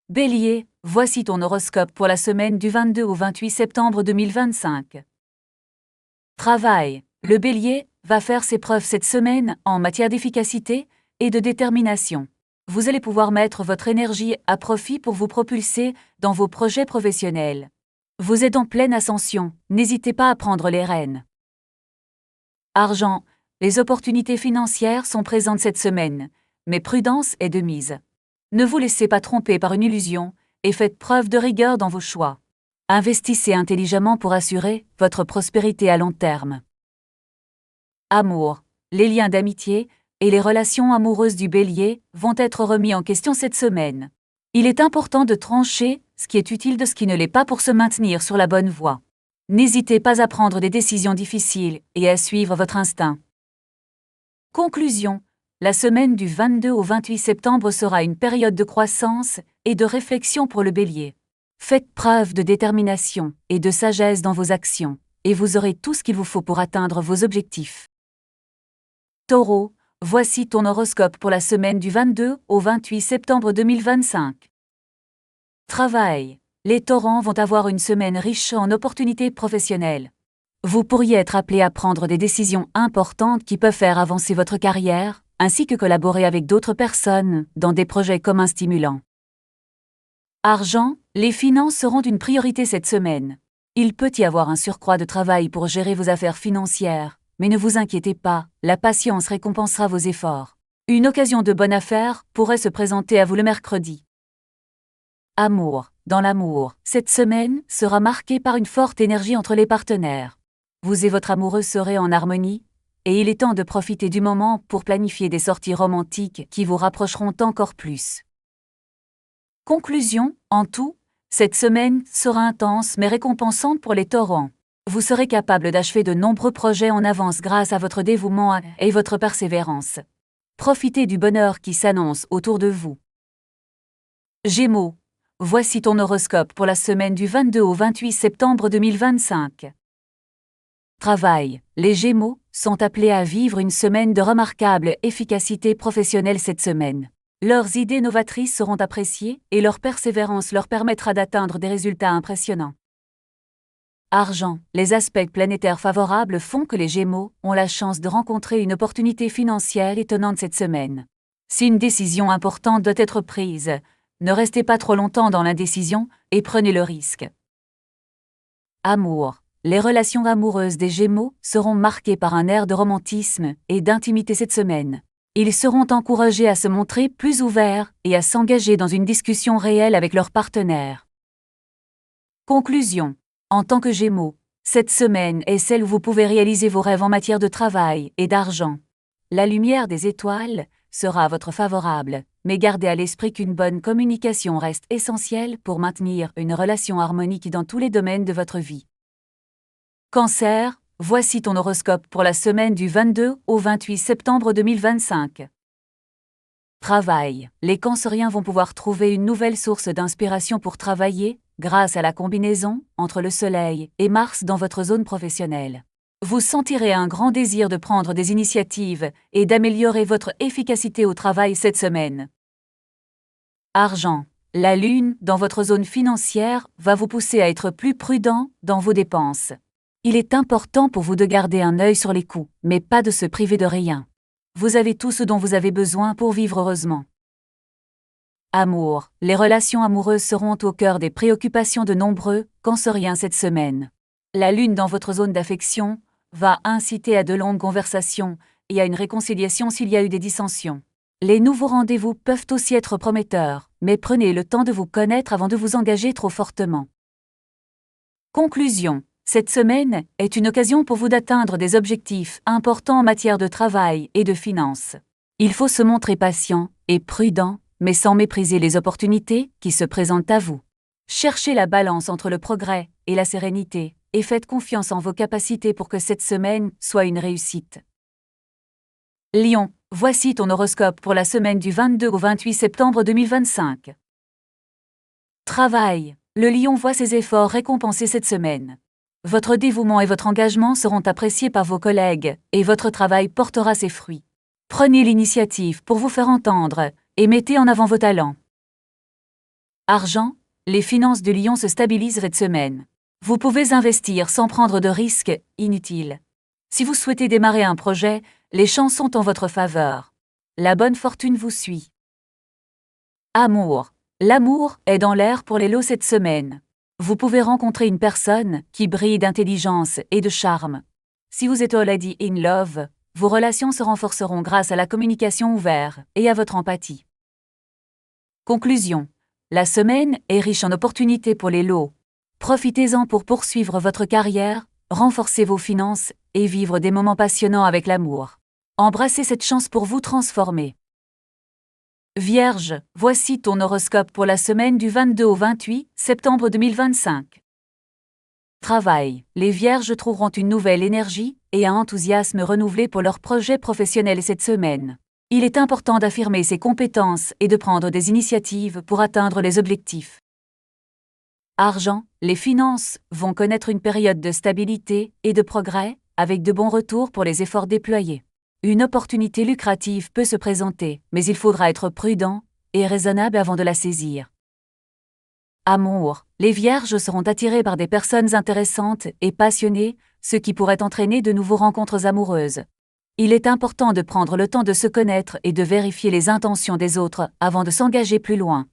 Bélier, voici ton horoscope pour la semaine du 22 au 28 septembre 2025. Travail. Le Bélier va faire ses preuves cette semaine en matière d'efficacité et de détermination. Vous allez pouvoir mettre votre énergie à profit pour vous propulser dans vos projets professionnels. Vous êtes en pleine ascension, n'hésitez pas à prendre les rênes. Argent. Les opportunités financières sont présentes cette semaine, mais prudence est de mise. Ne vous laissez pas tromper par une illusion et faites preuve de rigueur dans vos choix. Investissez intelligemment pour assurer votre prospérité à long terme. Amour. Les liens d'amitié et les relations amoureuses du Bélier vont être remis en question cette semaine. Il est important de trancher ce qui est utile de ce qui ne l'est pas pour se maintenir sur la bonne voie. N'hésitez pas à prendre des décisions difficiles et à suivre votre instinct. Conclusion. La semaine du 22 au 28 septembre sera une période de croissance et de réflexion pour le Bélier. Faites preuve de détermination et de sagesse dans vos actions, et vous aurez tout ce qu'il vous faut pour atteindre vos objectifs. Taureau, voici ton horoscope pour la semaine du 22 au 28 septembre 2025. Travail. Les taureaux vont avoir une semaine riche en opportunités professionnelles. Vous pourriez être appelé à prendre des décisions importantes qui peuvent faire avancer votre carrière, ainsi que collaborer avec d'autres personnes dans des projets communs stimulants. Argent, les finances seront une priorité cette semaine. Il peut y avoir un surcroît de travail pour gérer vos affaires financières, mais ne vous inquiétez pas, la patience récompensera vos efforts. Une occasion de bonne affaire pourrait se présenter à vous le mercredi. Amour. Dans l'amour, cette semaine sera marquée par une forte énergie entre les partenaires. Vous et votre amoureux serez en harmonie, et il est temps de profiter du moment pour planifier des sorties romantiques qui vous rapprocheront encore plus. Conclusion, en tout, cette semaine sera intense mais récompensante pour les taureaux. Vous serez capable d'achever de nombreux projets en avance grâce à votre dévouement et votre persévérance. Profitez du bonheur qui s'annonce autour de vous. Gémeaux, voici ton horoscope pour la semaine du 22 au 28 septembre 2025. Travail. Les Gémeaux sont appelés à vivre une semaine de remarquable efficacité professionnelle cette semaine. Leurs idées novatrices seront appréciées et leur persévérance leur permettra d'atteindre des résultats impressionnants. Argent. Les aspects planétaires favorables font que les Gémeaux ont la chance de rencontrer une opportunité financière étonnante cette semaine. Si une décision importante doit être prise, ne restez pas trop longtemps dans l'indécision et prenez le risque. Amour. Les relations amoureuses des Gémeaux seront marquées par un air de romantisme et d'intimité cette semaine. Ils seront encouragés à se montrer plus ouverts et à s'engager dans une discussion réelle avec leur partenaire. Conclusion. En tant que Gémeaux, cette semaine est celle où vous pouvez réaliser vos rêves en matière de travail et d'argent. La lumière des étoiles sera à votre favorable, mais gardez à l'esprit qu'une bonne communication reste essentielle pour maintenir une relation harmonique dans tous les domaines de votre vie. Cancer, voici ton horoscope pour la semaine du 22 au 28 septembre 2025. Travail. Les cancériens vont pouvoir trouver une nouvelle source d'inspiration pour travailler grâce à la combinaison entre le Soleil et Mars dans votre zone professionnelle. Vous sentirez un grand désir de prendre des initiatives et d'améliorer votre efficacité au travail cette semaine. Argent. La Lune, dans votre zone financière, va vous pousser à être plus prudent dans vos dépenses. Il est important pour vous de garder un œil sur les coûts, mais pas de se priver de rien. Vous avez tout ce dont vous avez besoin pour vivre heureusement. Amour. Les relations amoureuses seront au cœur des préoccupations de nombreux cancériens cette semaine. La Lune dans votre zone d'affection va inciter à de longues conversations et à une réconciliation s'il y a eu des dissensions. Les nouveaux rendez-vous peuvent aussi être prometteurs, mais prenez le temps de vous connaître avant de vous engager trop fortement. Conclusion. Cette semaine est une occasion pour vous d'atteindre des objectifs importants en matière de travail et de finances. Il faut se montrer patient et prudent, mais sans mépriser les opportunités qui se présentent à vous. Cherchez la balance entre le progrès et la sérénité, et faites confiance en vos capacités pour que cette semaine soit une réussite. Lion, voici ton horoscope pour la semaine du 22 au 28 septembre 2025. Travail. Le Lion voit ses efforts récompensés cette semaine. Votre dévouement et votre engagement seront appréciés par vos collègues et votre travail portera ses fruits. Prenez l'initiative pour vous faire entendre et mettez en avant vos talents. Argent, les finances du Lion se stabilisent cette semaine. Vous pouvez investir sans prendre de risques inutiles. Si vous souhaitez démarrer un projet, les chances sont en votre faveur. La bonne fortune vous suit. Amour. L'amour est dans l'air pour les lots cette semaine. Vous pouvez rencontrer une personne qui brille d'intelligence et de charme. Si vous êtes already in love, vos relations se renforceront grâce à la communication ouverte et à votre empathie. Conclusion. La semaine est riche en opportunités pour les lots. Profitez-en pour poursuivre votre carrière, renforcer vos finances et vivre des moments passionnants avec l'amour. Embrassez cette chance pour vous transformer. Vierge, voici ton horoscope pour la semaine du 22 au 28 septembre 2025. Travail. Les Vierges trouveront une nouvelle énergie et un enthousiasme renouvelé pour leurs projets professionnels cette semaine. Il est important d'affirmer ses compétences et de prendre des initiatives pour atteindre les objectifs. Argent. Les finances vont connaître une période de stabilité et de progrès, avec de bons retours pour les efforts déployés. Une opportunité lucrative peut se présenter, mais il faudra être prudent et raisonnable avant de la saisir. Amour. Les Vierges seront attirés par des personnes intéressantes et passionnées, ce qui pourrait entraîner de nouveaux rencontres amoureuses. Il est important de prendre le temps de se connaître et de vérifier les intentions des autres avant de s'engager plus loin.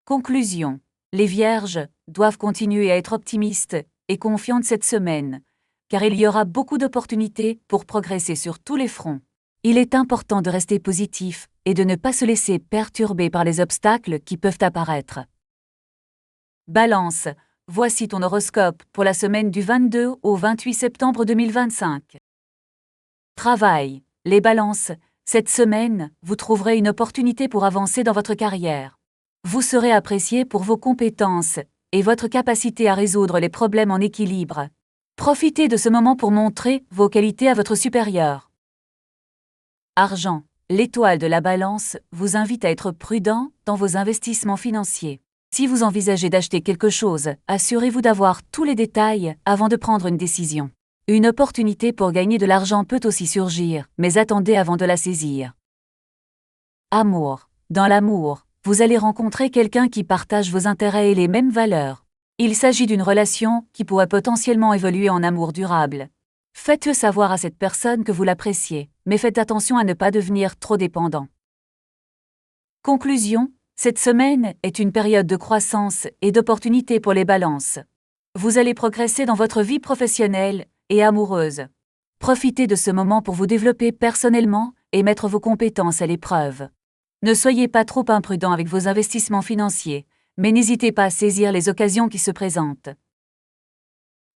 Conclusion. Les Vierges doivent continuer à être optimistes et confiantes cette semaine, car il y aura beaucoup d'opportunités pour progresser sur tous les fronts. Il est important de rester positif et de ne pas se laisser perturber par les obstacles qui peuvent apparaître. Balance, voici ton horoscope pour la semaine du 22 au 28 septembre 2025. Travail. Les balances, cette semaine, vous trouverez une opportunité pour avancer dans votre carrière. Vous serez apprécié pour vos compétences et votre capacité à résoudre les problèmes en équilibre. Profitez de ce moment pour montrer vos qualités à votre supérieur. Argent. L'étoile de la balance vous invite à être prudent dans vos investissements financiers. Si vous envisagez d'acheter quelque chose, assurez-vous d'avoir tous les détails avant de prendre une décision. Une opportunité pour gagner de l'argent peut aussi surgir, mais attendez avant de la saisir. Amour. Dans l'amour, vous allez rencontrer quelqu'un qui partage vos intérêts et les mêmes valeurs. Il s'agit d'une relation qui pourrait potentiellement évoluer en amour durable. Faites-le savoir à cette personne que vous l'appréciez, mais faites attention à ne pas devenir trop dépendant. Conclusion. Cette semaine est une période de croissance et d'opportunités pour les balances. Vous allez progresser dans votre vie professionnelle et amoureuse. Profitez de ce moment pour vous développer personnellement et mettre vos compétences à l'épreuve. Ne soyez pas trop imprudent avec vos investissements financiers, mais n'hésitez pas à saisir les occasions qui se présentent.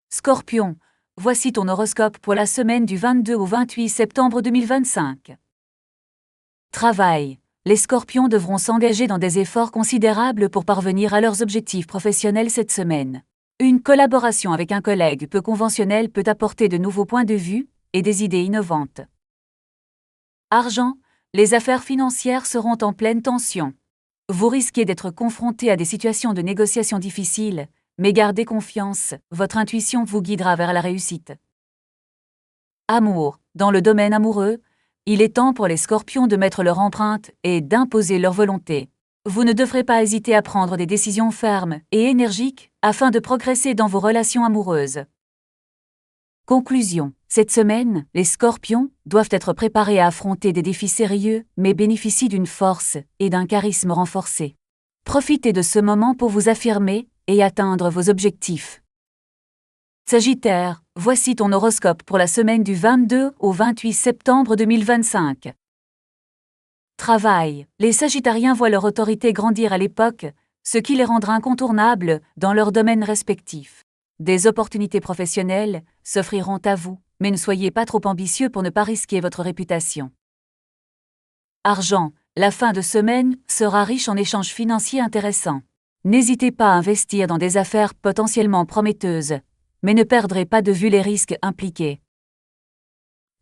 Scorpion, voici ton horoscope pour la semaine du 22 au 28 septembre 2025. Travail. Les Scorpions devront s'engager dans des efforts considérables pour parvenir à leurs objectifs professionnels cette semaine. Une collaboration avec un collègue peu conventionnel peut apporter de nouveaux points de vue et des idées innovantes. Argent. Les affaires financières seront en pleine tension. Vous risquez d'être confronté à des situations de négociation difficiles, mais gardez confiance, votre intuition vous guidera vers la réussite. Amour. Dans le domaine amoureux, il est temps pour les Scorpions de mettre leur empreinte et d'imposer leur volonté. Vous ne devrez pas hésiter à prendre des décisions fermes et énergiques afin de progresser dans vos relations amoureuses. Conclusion. Cette semaine, les Scorpions doivent être préparés à affronter des défis sérieux, mais bénéficient d'une force et d'un charisme renforcés. Profitez de ce moment pour vous affirmer et atteindre vos objectifs. Sagittaire, voici ton horoscope pour la semaine du 22 au 28 septembre 2025. Travail. Les Sagittariens voient leur autorité grandir à l'époque, ce qui les rendra incontournables dans leurs domaines respectifs. Des opportunités professionnelles s'offriront à vous, mais ne soyez pas trop ambitieux pour ne pas risquer votre réputation. Argent. La fin de semaine sera riche en échanges financiers intéressants. N'hésitez pas à investir dans des affaires potentiellement prometteuses, mais ne perdrez pas de vue les risques impliqués.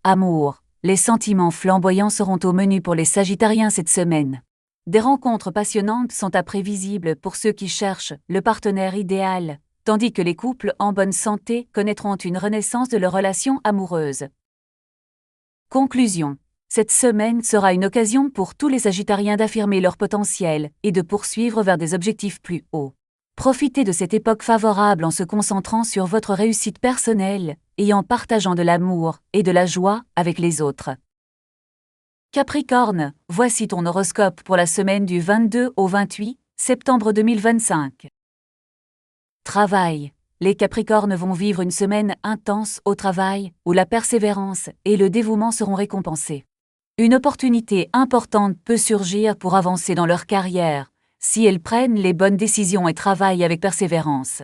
Amour. Les sentiments flamboyants seront au menu pour les Sagittariens cette semaine. Des rencontres passionnantes sont à prévisibles pour ceux qui cherchent le partenaire idéal, tandis que les couples en bonne santé connaîtront une renaissance de leur relation amoureuse. Conclusion. Cette semaine sera une occasion pour tous les Sagittariens d'affirmer leur potentiel et de poursuivre vers des objectifs plus hauts. Profitez de cette époque favorable en se concentrant sur votre réussite personnelle et en partageant de l'amour et de la joie avec les autres. Capricorne, voici ton horoscope pour la semaine du 22 au 28 septembre 2025. Travail. Les Capricornes vont vivre une semaine intense au travail, où la persévérance et le dévouement seront récompensés. Une opportunité importante peut surgir pour avancer dans leur carrière, si elles prennent les bonnes décisions et travaillent avec persévérance.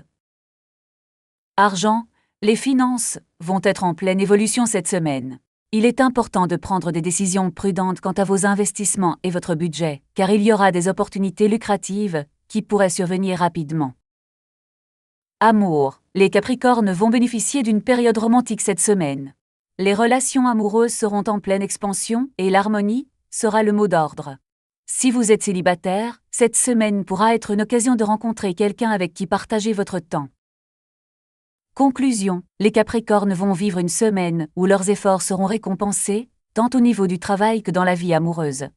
Argent. Les finances vont être en pleine évolution cette semaine. Il est important de prendre des décisions prudentes quant à vos investissements et votre budget, car il y aura des opportunités lucratives qui pourraient survenir rapidement. Amour. Les Capricornes vont bénéficier d'une période romantique cette semaine. Les relations amoureuses seront en pleine expansion et l'harmonie sera le mot d'ordre. Si vous êtes célibataire, cette semaine pourra être une occasion de rencontrer quelqu'un avec qui partager votre temps. Conclusion. Les Capricornes vont vivre une semaine où leurs efforts seront récompensés, tant au niveau du travail que dans la vie amoureuse.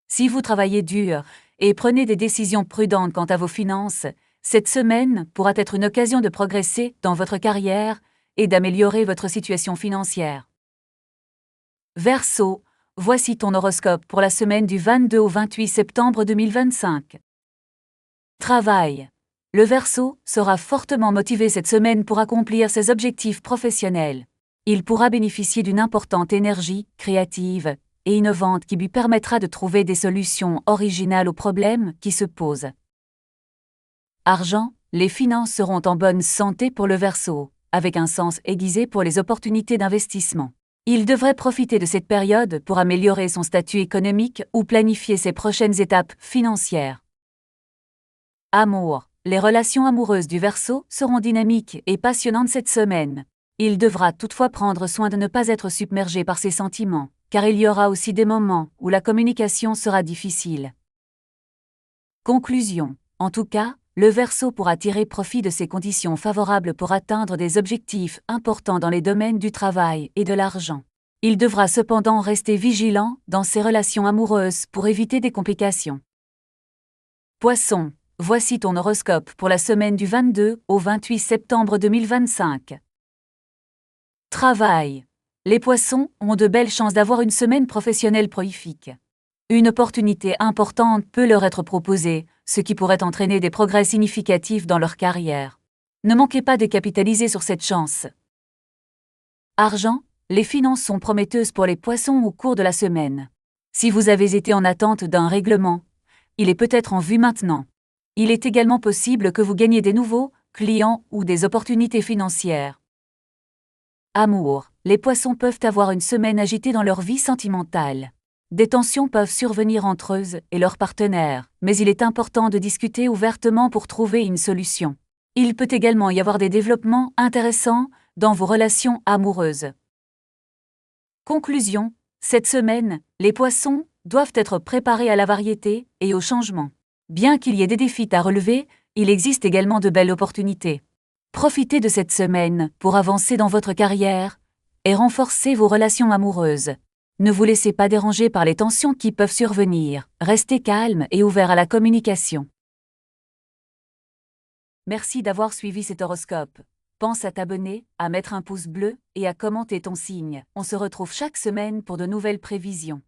Si vous travaillez dur et prenez des décisions prudentes quant à vos finances, cette semaine pourra être une occasion de progresser dans votre carrière et d'améliorer votre situation financière. Verseau, voici ton horoscope pour la semaine du 22 au 28 septembre 2025. Travail. Le Verseau sera fortement motivé cette semaine pour accomplir ses objectifs professionnels. Il pourra bénéficier d'une importante énergie créative et innovante qui lui permettra de trouver des solutions originales aux problèmes qui se posent. Argent, les finances seront en bonne santé pour le Verseau, avec un sens aiguisé pour les opportunités d'investissement. Il devrait profiter de cette période pour améliorer son statut économique ou planifier ses prochaines étapes financières. Amour. Les relations amoureuses du Verseau seront dynamiques et passionnantes cette semaine. Il devra toutefois prendre soin de ne pas être submergé par ses sentiments, car il y aura aussi des moments où la communication sera difficile. Conclusion. En tout cas, le Verseau pourra tirer profit de ces conditions favorables pour atteindre des objectifs importants dans les domaines du travail et de l'argent. Il devra cependant rester vigilant dans ses relations amoureuses pour éviter des complications. Poisson, voici ton horoscope pour la semaine du 22 au 28 septembre 2025. Travail. Les Poissons ont de belles chances d'avoir une semaine professionnelle prolifique. Une opportunité importante peut leur être proposée, ce qui pourrait entraîner des progrès significatifs dans leur carrière. Ne manquez pas de capitaliser sur cette chance. Argent, les finances sont prometteuses pour les Poissons au cours de la semaine. Si vous avez été en attente d'un règlement, il est peut-être en vue maintenant. Il est également possible que vous gagniez des nouveaux clients ou des opportunités financières. Amour, les Poissons peuvent avoir une semaine agitée dans leur vie sentimentale. Des tensions peuvent survenir entre eux et leurs partenaires, mais il est important de discuter ouvertement pour trouver une solution. Il peut également y avoir des développements intéressants dans vos relations amoureuses. Conclusion. Cette semaine, les Poissons doivent être préparés à la variété et au changement. Bien qu'il y ait des défis à relever, il existe également de belles opportunités. Profitez de cette semaine pour avancer dans votre carrière et renforcer vos relations amoureuses. Ne vous laissez pas déranger par les tensions qui peuvent survenir. Restez calme et ouvert à la communication. Merci d'avoir suivi cet horoscope. Pense à t'abonner, à mettre un pouce bleu et à commenter ton signe. On se retrouve chaque semaine pour de nouvelles prévisions.